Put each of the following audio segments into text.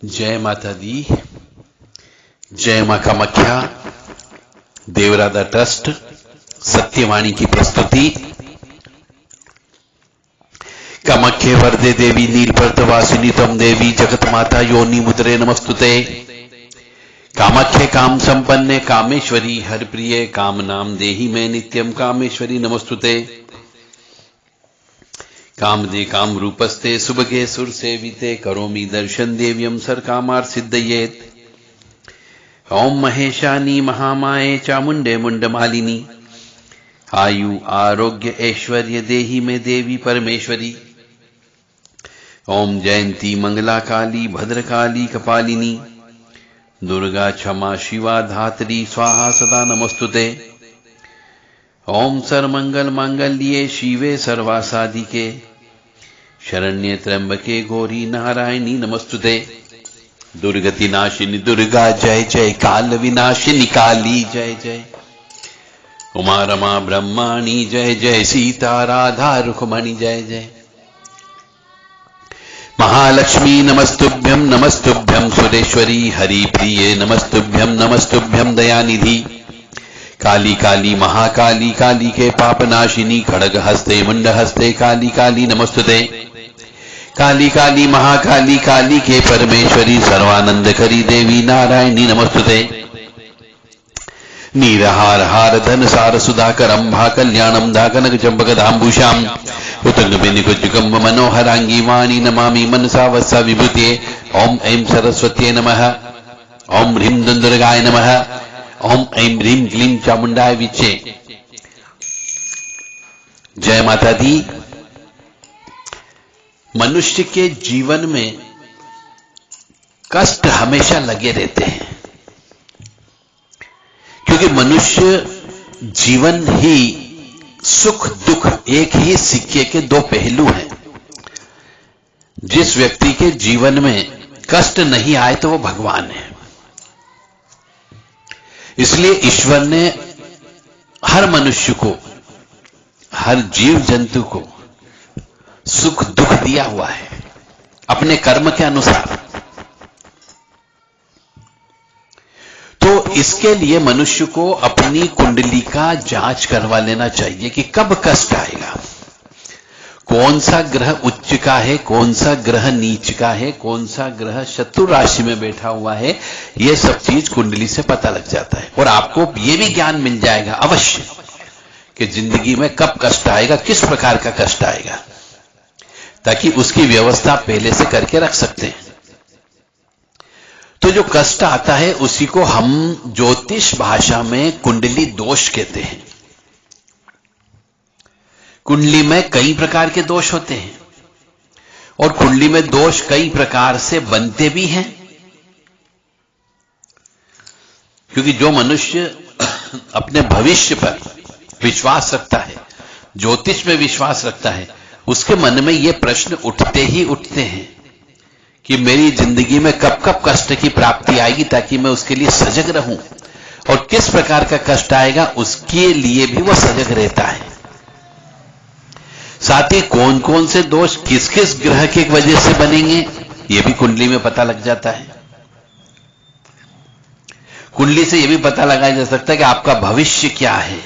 जय माता दी, जय मां कामाख्या। देवराधा ट्रस्ट सत्यवाणी की प्रस्तुति। कामाख्ये वरदे देवी नीलपर्तवासिनी तम देवी जगत माता योनि मुद्रे नमस्तुते। कामाख्ये काम संपन्ने कामेश्वरी हर प्रिय काम नाम देहि में नित्यम कामेश्वरी नमस्तुते। कामदे काम रूपस्ते सुभगे सुर सेविते करोमि दर्शन देव्यम सर कामार सिद्धयेत। ओम महेशानी महामाये चामुंडे मुंडमालिनी आयु आरोग्य ऐश्वर्य देहि में देवी परमेश्वरी। ओम जयंती मंगला काली भद्रकाली कपालिनी दुर्गा क्षमा शिवा धात्री स्वाहा सदा नमस्तुते। ओम सर्वमंगल मांगल्ये शिवे सर्वासाधिके शरण्ये त्र्यंबके गौरी नारायणी नमस्तुते। दुर्गति नाशिनी दुर्गा जय जय, काल विनाशिनी काली जय जय, उमा रमा ब्रह्माणी जय जय, सीता राधा रुक्मणी जय जय। महालक्ष्मी नमस्तुभ्यं नमस्तुभ्यं सुरेश्वरी हरि प्रिये नमस्तुभ्यं नमस्तुभ्यं दयानिधि। काली काली महाकाली काली के पापनाशिनी खड़ग हस्ते मुंड हस्ते काली काली नमस्तुते। काली काली महाकाली काली के परमेश्वरी सर्वानंद करी देवी नारायणी नमस्तुते। नीरहार हार धन सार सुधाकर अंभा कल्याणम धाकनक चंपक धाम्बुषाम उतंग बिनिकुजुगम मनोहरांगी वाणी नमामि मनसा वत्सा विभूते। ओम ऐं सरस्वत्यै नमः। ओम ह्रीं दुर्गाय नमः। ओम ऐं ह्रीं क्लीं चामुंडाय विचे। जय माता दी। मनुष्य के जीवन में कष्ट हमेशा लगे रहते हैं, क्योंकि मनुष्य जीवन ही सुख दुख एक ही सिक्के के दो पहलू हैं। जिस व्यक्ति के जीवन में कष्ट नहीं आए तो वो भगवान है। इसलिए ईश्वर ने हर मनुष्य को, हर जीव जंतु को सुख दुख दिया हुआ है अपने कर्म के अनुसार। तो इसके लिए मनुष्य को अपनी कुंडली का जांच करवा लेना चाहिए कि कब कष्ट आएगा, कौन सा ग्रह उच्च का है, कौन सा ग्रह नीच का है, कौन सा ग्रह शत्रु राशि में बैठा हुआ है। यह सब चीज कुंडली से पता लग जाता है। और आपको यह भी ज्ञान मिल जाएगा अवश्य कि जिंदगी में कब कष्ट आएगा, किस प्रकार का कष्ट आएगा, ताकि उसकी व्यवस्था पहले से करके रख सकते हैं। तो जो कष्ट आता है उसी को हम ज्योतिष भाषा में कुंडली दोष कहते हैं। कुंडली में कई प्रकार के दोष होते हैं और कुंडली में दोष कई प्रकार से बनते भी हैं, क्योंकि जो मनुष्य अपने भविष्य पर विश्वास रखता है, ज्योतिष में विश्वास रखता है, उसके मन में ये प्रश्न उठते ही उठते हैं कि मेरी जिंदगी में कब कब कष्ट की प्राप्ति आएगी, ताकि मैं उसके लिए सजग रहूं, और किस प्रकार का कष्ट आएगा उसके लिए भी वो सजग रहता है। साथ ही कौन कौन से दोष किस किस ग्रह की वजह से बनेंगे ये भी कुंडली में पता लग जाता है। कुंडली से यह भी पता लगाया जा सकता है कि आपका भविष्य क्या है,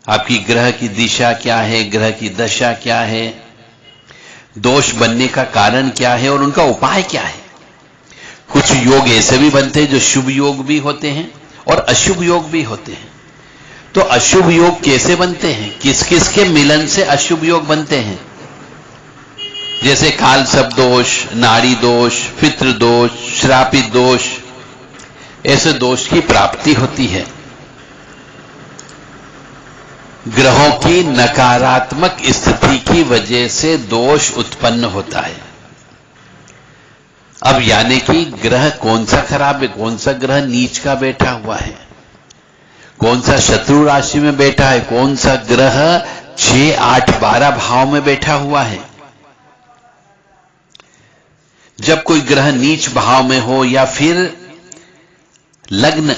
आपकी ग्रह की दिशा क्या है, ग्रह की दशा क्या है, दोष बनने का कारण क्या है और उनका उपाय क्या है। कुछ योग ऐसे भी बनते हैं जो शुभ योग भी होते हैं और अशुभ योग भी होते हैं। तो अशुभ योग कैसे बनते हैं, किस किस के मिलन से अशुभ योग बनते हैं, जैसे काल सब दोष, नाड़ी दोष, पितृ दोष, श्रापित दोष, ऐसे दोष की प्राप्ति होती है। ग्रहों की नकारात्मक स्थिति की वजह से दोष उत्पन्न होता है। अब यानी कि ग्रह कौन सा खराब है, कौन सा ग्रह नीच का बैठा हुआ है, कौन सा शत्रु राशि में बैठा है, कौन सा ग्रह 6, 8, 12 भाव में बैठा हुआ है। जब कोई ग्रह नीच भाव में हो या फिर लग्न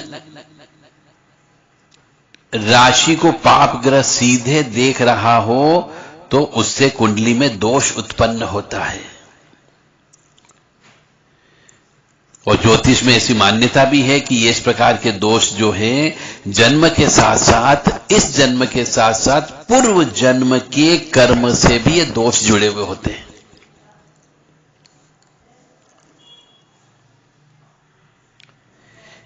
राशि को पाप ग्रह सीधे देख रहा हो तो उससे कुंडली में दोष उत्पन्न होता है। और ज्योतिष में ऐसी मान्यता भी है कि ये इस प्रकार के दोष जो हैं जन्म के साथ साथ, इस जन्म के साथ साथ पूर्व जन्म के कर्म से भी ये दोष जुड़े हुए होते हैं।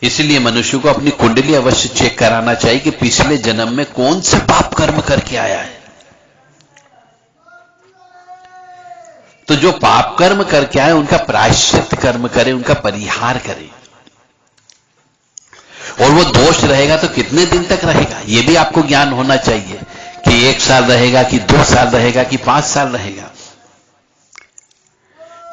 इसलिए मनुष्य को अपनी कुंडली अवश्य चेक कराना चाहिए कि पिछले जन्म में कौन से पाप कर्म करके आया है। तो जो पाप कर्म करके आए उनका प्रायश्चित कर्म करें, उनका परिहार करें। और वो दोष रहेगा तो कितने दिन तक रहेगा ये भी आपको ज्ञान होना चाहिए कि 1 साल रहेगा कि 2 साल रहेगा कि 5 साल रहेगा।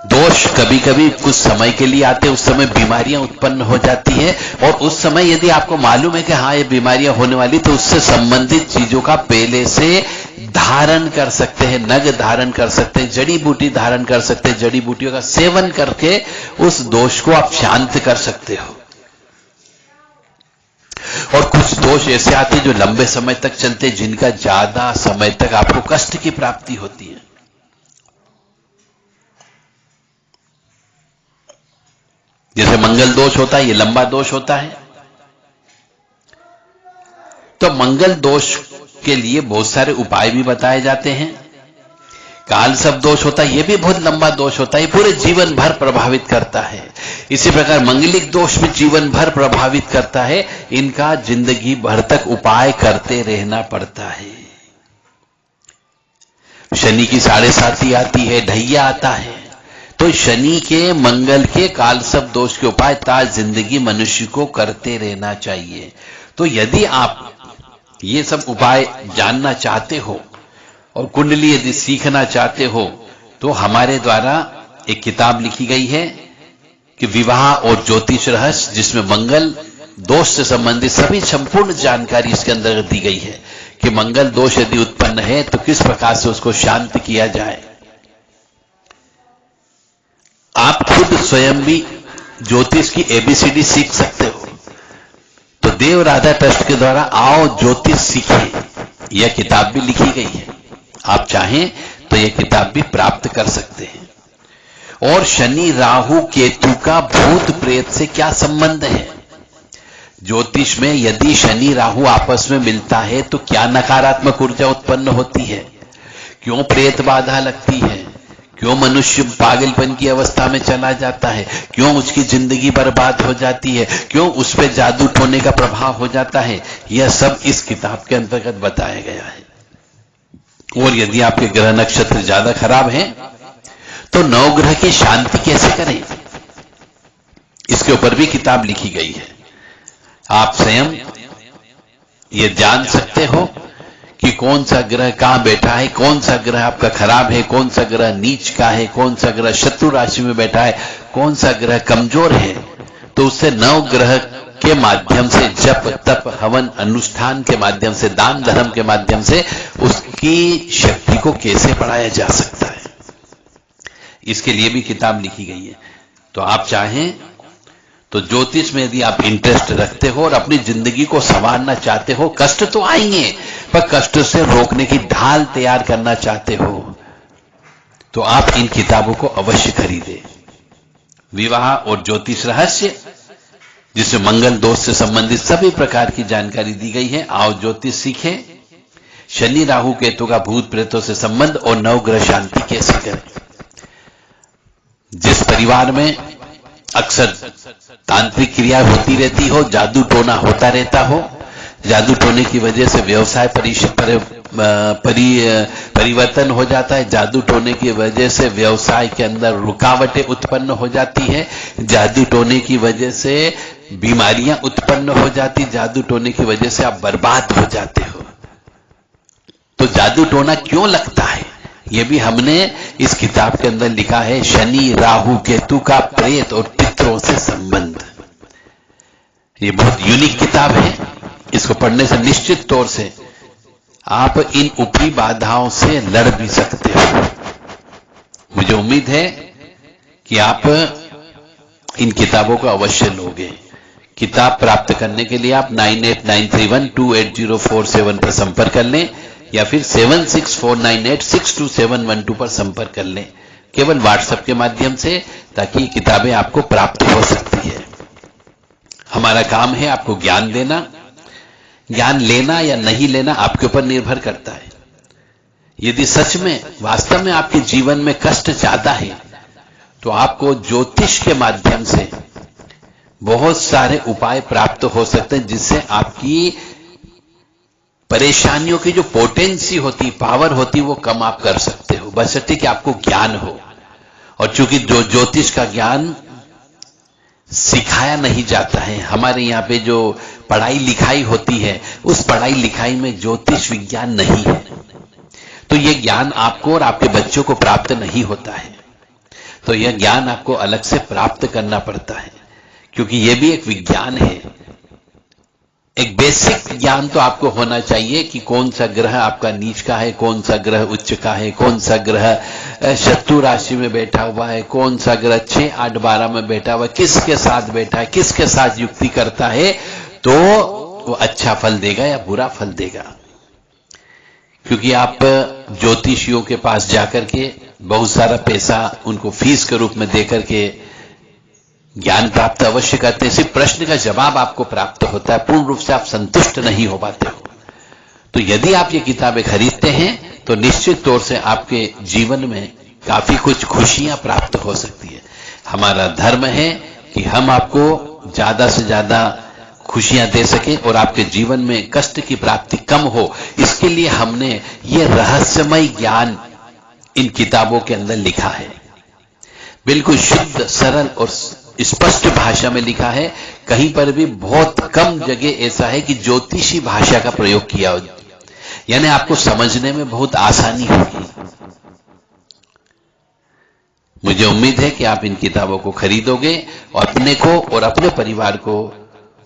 दोष कभी कभी कुछ समय के लिए आते, उस समय बीमारियां उत्पन्न हो जाती है और उस समय यदि आपको मालूम है कि हाँ ये बीमारियां होने वाली, तो उससे संबंधित चीजों का पहले से धारण कर सकते हैं, नग धारण कर सकते हैं, जड़ी बूटी धारण कर सकते हैं, जड़ी बूटियों का सेवन करके उस दोष को आप शांत कर सकते हो। और कुछ दोष ऐसे आते जो लंबे समय तक चलते, जिनका ज्यादा समय तक आपको कष्ट की प्राप्ति होती है। जैसे मंगल दोष होता है, ये लंबा दोष होता है। तो मंगल दोष के लिए बहुत सारे उपाय भी बताए जाते हैं। काल सब दोष होता है, ये भी बहुत लंबा दोष होता है, ये पूरे जीवन भर प्रभावित करता है। इसी प्रकार मंगलिक दोष भी जीवन भर प्रभावित करता है। इनका जिंदगी भर तक उपाय करते रहना पड़ता है। शनि की 7.5 आती है, ढैया आता है। तो शनि के, मंगल के, काल सब दोष के उपाय ताज जिंदगी मनुष्य को करते रहना चाहिए। तो यदि आप ये सब उपाय जानना चाहते हो और कुंडली यदि सीखना चाहते हो, तो हमारे द्वारा एक किताब लिखी गई है कि विवाह और ज्योतिष रहस्य, जिसमें मंगल दोष से संबंधित सभी संपूर्ण जानकारी इसके अंदर दी गई है कि मंगल दोष यदि उत्पन्न है तो किस प्रकार से उसको शांत किया जाए। आप खुद स्वयं भी ज्योतिष की ABCD सीख सकते हो। तो देव राधा ट्रस्ट के द्वारा आओ ज्योतिष सीखें, यह किताब भी लिखी गई है। आप चाहें तो यह किताब भी प्राप्त कर सकते हैं। और शनि राहु केतु का भूत प्रेत से क्या संबंध है? ज्योतिष में यदि शनि राहु आपस में मिलता है तो क्या नकारात्मक ऊर्जा उत्पन्न होती है, क्यों प्रेत बाधा लगती है, क्यों मनुष्य पागलपन की अवस्था में चला जाता है, क्यों उसकी जिंदगी बर्बाद हो जाती है, क्यों उस पर जादू टोने का प्रभाव हो जाता है, यह सब इस किताब के अंतर्गत बताया गया है। और यदि आपके ग्रह नक्षत्र ज्यादा खराब हैं तो नवग्रह की शांति कैसे करें, इसके ऊपर भी किताब लिखी गई है। आप स्वयं ये जान सकते हो कि कौन सा ग्रह कहां बैठा है, कौन सा ग्रह आपका खराब है, कौन सा ग्रह नीच का है, कौन सा ग्रह शत्रु राशि में बैठा है, कौन सा ग्रह कमजोर है। तो उससे नवग्रह के माध्यम से, जप तप हवन अनुष्ठान के माध्यम से, दान धर्म के माध्यम से उसकी शक्ति को कैसे बढ़ाया जा सकता है, इसके लिए भी किताब लिखी गई है। तो आप चाहें तो ज्योतिष में यदि आप इंटरेस्ट रखते हो और अपनी जिंदगी को संवारना चाहते हो, कष्ट तो आएंगे पर कष्ट से रोकने की ढाल तैयार करना चाहते हो, तो आप इन किताबों को अवश्य खरीदें। विवाह और ज्योतिष रहस्य, जिसमें मंगल दोष से संबंधित सभी प्रकार की जानकारी दी गई है। आओ ज्योतिष सीखें, शनि राहु केतु का भूत प्रेतों से संबंध और नवग्रह शांति कैसे करें। जिस परिवार में अक्सर तांत्रिक क्रिया होती रहती हो, जादू टोना होता रहता हो, जादू टोने की वजह से व्यवसाय परिवर्तन हो जाता है, जादू टोने की वजह से व्यवसाय के अंदर रुकावटें उत्पन्न हो जाती है, जादू टोने की वजह से बीमारियां उत्पन्न हो जाती, जादू टोने की वजह से आप बर्बाद हो जाते हो। तो जादू टोना क्यों लगता है, यह भी हमने इस किताब के अंदर लिखा है। शनि राहु केतु का प्रेत और पितरों से संबंध, ये बहुत यूनिक किताब है। इसको पढ़ने से निश्चित तौर से आप इन ऊपरी बाधाओं से लड़ भी सकते हो। मुझे उम्मीद है कि आप इन किताबों को अवश्य लोगे। किताब प्राप्त करने के लिए आप 9893128047 पर संपर्क कर लें या फिर 7649862712 पर संपर्क कर लें। केवल व्हाट्सएप के माध्यम से ताकि ये किताबें आपको प्राप्त हो सकती है। हमारा काम है आपको ज्ञान देना। ज्ञान लेना या नहीं लेना आपके ऊपर निर्भर करता है। यदि सच में वास्तव में आपके जीवन में कष्ट ज्यादा है तो आपको ज्योतिष के माध्यम से बहुत सारे उपाय प्राप्त हो सकते हैं, जिससे आपकी परेशानियों की जो पोटेंसी होती, पावर होती, वो कम आप कर सकते हो, बशर्ते कि आपको ज्ञान हो। और चूंकि जो ज्योतिष का ज्ञान सिखाया नहीं जाता है, हमारे यहाँ पे जो पढ़ाई लिखाई होती है उस पढ़ाई लिखाई में ज्योतिष विज्ञान नहीं है, तो यह ज्ञान आपको और आपके बच्चों को प्राप्त नहीं होता है। तो यह ज्ञान आपको अलग से प्राप्त करना पड़ता है, क्योंकि यह भी एक विज्ञान है। एक बेसिक ज्ञान तो आपको होना चाहिए कि कौन सा ग्रह आपका नीच का है, कौन सा ग्रह उच्च का है, कौन सा ग्रह शत्रु राशि में बैठा हुआ है, कौन सा ग्रह 6, 8, 12 में बैठा हुआ है, किसके साथ बैठा है, किसके साथ युक्ति करता है, तो वो अच्छा फल देगा या बुरा फल देगा। क्योंकि आप ज्योतिषियों के पास जाकर के बहुत सारा पैसा उनको फीस के रूप में देकर के ज्ञान प्राप्त अवश्य करते हैं, सिर्फ प्रश्न का जवाब आपको प्राप्त होता है, पूर्ण रूप से आप संतुष्ट नहीं हो पाते हो। तो यदि आप ये किताबें खरीदते हैं तो निश्चित तौर से आपके जीवन में काफी कुछ खुशियां प्राप्त हो सकती है। हमारा धर्म है कि हम आपको ज्यादा से ज्यादा खुशियां दे सके और आपके जीवन में कष्ट की प्राप्ति कम हो, इसके लिए हमने ये रहस्यमय ज्ञान इन किताबों के अंदर लिखा है। बिल्कुल शुद्ध, सरल और स्पष्ट भाषा में लिखा है। कहीं पर भी बहुत कम जगह ऐसा है कि ज्योतिषी भाषा का प्रयोग किया हो, यानी आपको समझने में बहुत आसानी होगी। मुझे उम्मीद है कि आप इन किताबों को खरीदोगे और अपने को और अपने परिवार को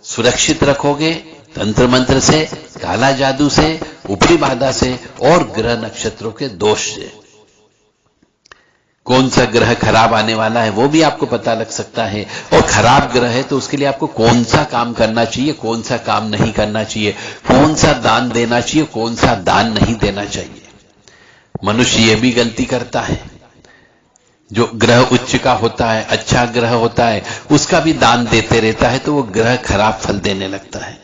सुरक्षित रखोगे, तंत्र मंत्र से, काला जादू से, ऊपरी बाधा से और ग्रह नक्षत्रों के दोष से। कौन सा ग्रह खराब आने वाला है वो भी आपको पता लग सकता है, और खराब ग्रह है तो उसके लिए आपको कौन सा काम करना चाहिए, कौन सा काम नहीं करना चाहिए, कौन सा दान देना चाहिए, कौन सा दान नहीं देना चाहिए। मनुष्य यह भी गलती करता है, जो ग्रह उच्च का होता है, अच्छा ग्रह होता है, उसका भी दान देते रहता है, तो वो ग्रह खराब फल देने लगता है।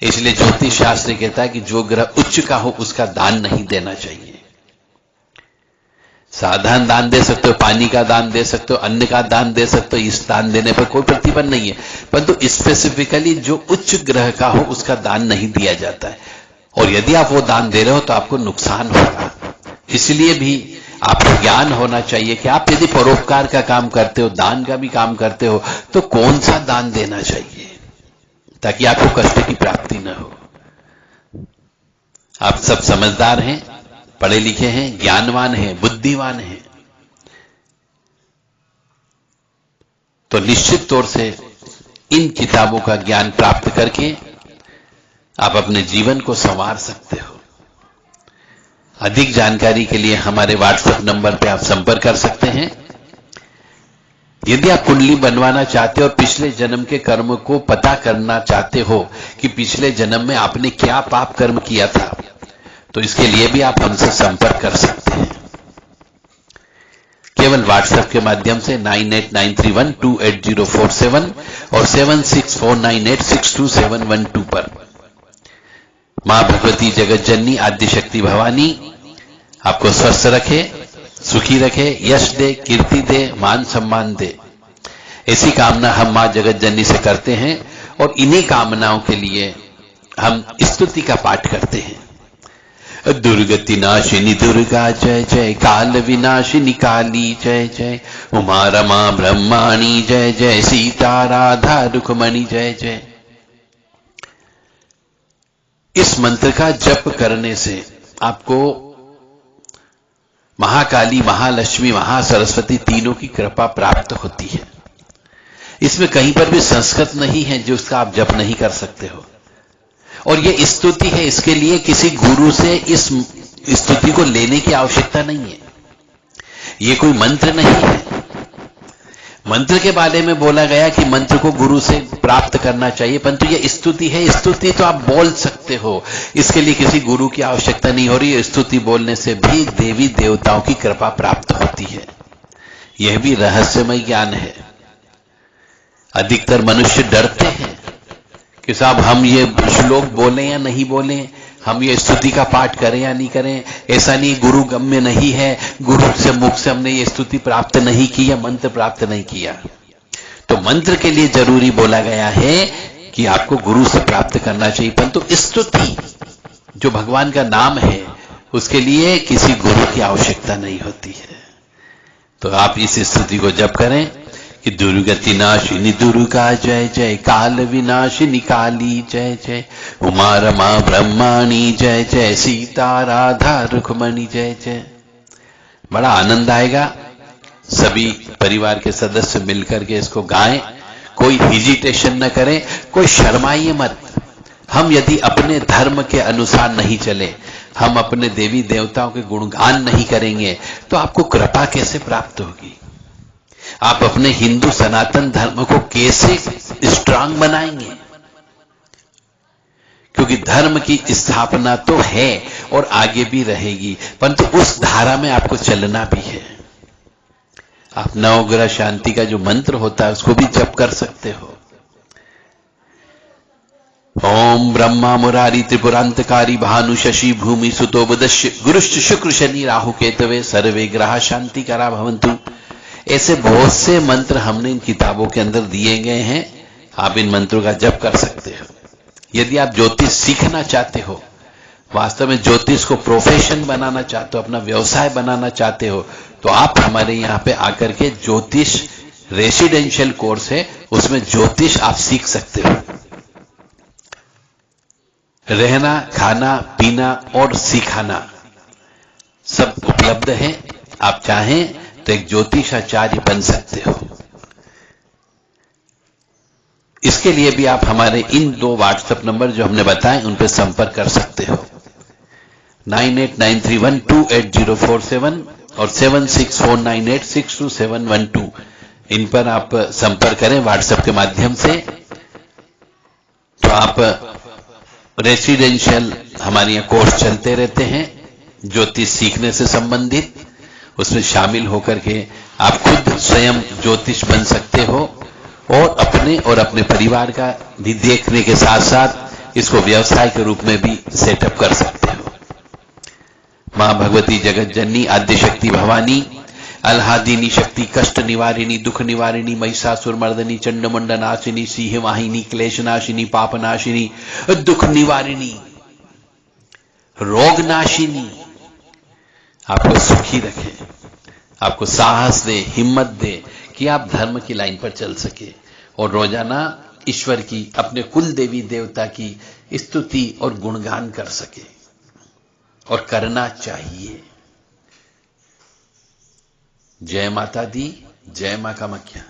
इसलिए ज्योतिष शास्त्र कहता है कि जो ग्रह उच्च का हो उसका दान नहीं देना चाहिए। साधारण दान दे सकते हो, पानी का दान दे सकते हो, अन्न का दान दे सकते हो, इस दान देने पर कोई प्रतिबंध नहीं है, परंतु स्पेसिफिकली जो उच्च ग्रह का हो उसका दान नहीं दिया जाता है। और यदि आप वो दान दे रहे हो तो आपको नुकसान होगा। इसलिए भी आपको ज्ञान होना चाहिए कि आप यदि परोपकार का काम करते हो, दान का भी काम करते हो, तो कौन सा दान देना चाहिए ताकि आपको कष्ट की प्राप्ति न हो। आप सब समझदार हैं, पढ़े लिखे हैं, ज्ञानवान हैं, बुद्धिमान हैं, तो निश्चित तौर से इन किताबों का ज्ञान प्राप्त करके आप अपने जीवन को संवार सकते हो। अधिक जानकारी के लिए हमारे व्हाट्सएप नंबर पे आप संपर्क कर सकते हैं। यदि आप कुंडली बनवाना चाहते हो और पिछले जन्म के कर्म को पता करना चाहते हो कि पिछले जन्म में आपने क्या पाप कर्म किया था, तो इसके लिए भी आप हमसे संपर्क कर सकते हैं। केवल व्हाट्सएप के माध्यम से 9893128047 और 7649862712 पर। मां भगवती जगत जननी आद्य शक्ति भवानी आपको स्वस्थ रखे, सुखी रखे, यश दे, कीर्ति दे, मान सम्मान दे, ऐसी कामना हम मां जगत जननी से करते हैं। और इन्हीं कामनाओं के लिए हम स्तुति का पाठ करते हैं। दुर्गति नाशिनी दुर्गा जय जय, काल विनाशिनी काली जय जय, उमा रमा ब्रह्माणी जय जय, सीता राधा रुक्मणी जय जय। इस मंत्र का जप करने से आपको महाकाली, महालक्ष्मी, महासरस्वती तीनों की कृपा प्राप्त होती है। इसमें कहीं पर भी संस्कृत नहीं है जो उसका आप जप नहीं कर सकते हो। और ये स्तुति है, इसके लिए किसी गुरु से इस स्तुति को लेने की आवश्यकता नहीं है। ये कोई मंत्र नहीं है। मंत्र के बारे में बोला गया कि मंत्र को गुरु से प्राप्त करना चाहिए, परंतु ये स्तुति है। स्तुति तो आप बोल सकते हो, इसके लिए किसी गुरु की आवश्यकता नहीं हो रही है। स्तुति बोलने से भी देवी देवताओं की कृपा प्राप्त होती है। यह भी रहस्यमय ज्ञान है। अधिकतर मनुष्य डरते हैं कि साहब हम ये श्लोक बोलें या नहीं बोलें, हम ये स्तुति का पाठ करें या नहीं करें। ऐसा नहीं, गुरु गम्य नहीं है, गुरु से मुख से हमने ये स्तुति प्राप्त नहीं की या मंत्र प्राप्त नहीं किया। तो मंत्र के लिए जरूरी बोला गया है कि आपको गुरु से प्राप्त करना चाहिए, परंतु स्तुति जो भगवान का नाम है उसके लिए किसी गुरु की आवश्यकता नहीं होती है। तो आप इस स्तुति को जप करें कि दुर्गति नाशिनी दुर्गा जय जय, काल विनाशिनी काली जय जय, उमा रमा ब्रह्माणी जय जय, सीता राधा रुक्मणी जय जय। बड़ा आनंद आएगा। सभी परिवार के सदस्य मिलकर के इसको गाएं। कोई हिजिटेशन न करें, कोई शर्माइए मत। हम यदि अपने धर्म के अनुसार नहीं चले, हम अपने देवी देवताओं के गुणगान नहीं करेंगे, तो आपको कृपा कैसे प्राप्त होगी? आप अपने हिंदू सनातन धर्म को कैसे स्ट्रांग बनाएंगे? क्योंकि धर्म की स्थापना तो है और आगे भी रहेगी, परंतु उस धारा में आपको चलना भी है। आप नवग्रह शांति का जो मंत्र होता है उसको भी जप कर सकते हो। ओम ब्रह्मा मुरारी त्रिपुरांतकारी भानु शशि भूमि सुतो बुधश्य गुरुश्च शुक्र शनि राहु केतवे सर्वे ग्रह शांति करा भवंतु। ऐसे बहुत से मंत्र हमने इन किताबों के अंदर दिए गए हैं। आप इन मंत्रों का जप कर सकते हो। यदि आप ज्योतिष सीखना चाहते हो, वास्तव में ज्योतिष को प्रोफेशन बनाना चाहते हो, अपना व्यवसाय बनाना चाहते हो, तो आप हमारे यहाँ पे आकर के ज्योतिष रेसिडेंशियल कोर्स है, उसमें ज्योतिष आप सीख सकते हो। रहना, खाना, पीना और सिखाना सब उपलब्ध है। आप चाहें तो एक ज्योतिषाचार्य बन सकते हो। इसके लिए भी आप हमारे इन 2 व्हाट्सएप नंबर जो हमने बताए उन पर संपर्क कर सकते हो, 9893128047 और 7649862712। इन पर आप संपर्क करें व्हाट्सएप के माध्यम से। तो आप रेसिडेंशियल हमारे यहाँ कोर्स चलते रहते हैं ज्योतिष सीखने से संबंधित, उसमें शामिल होकर के आप खुद स्वयं ज्योतिष बन सकते हो और अपने परिवार का भी देखने के साथ साथ इसको व्यवसाय के रूप में भी सेटअप कर सकते हो। मां भगवती जगत जननी आद्य शक्ति भवानी अलहादिनी शक्ति कष्ट निवारिणी दुख निवारिणी महिषासुर मर्दनी चंडमुंड नाशिनी सिंह वाहिनी क्लेश नाशिनी पाप नाशिनी दुख निवारिणी रोग नाशिनी आपको सुखी रखे, आपको साहस दे, हिम्मत दे कि आप धर्म की लाइन पर चल सके और रोजाना ईश्वर की, अपने कुल देवी देवता की स्तुति और गुणगान कर सके, और करना चाहिए। जय माता दी, जय मां कामाख्या।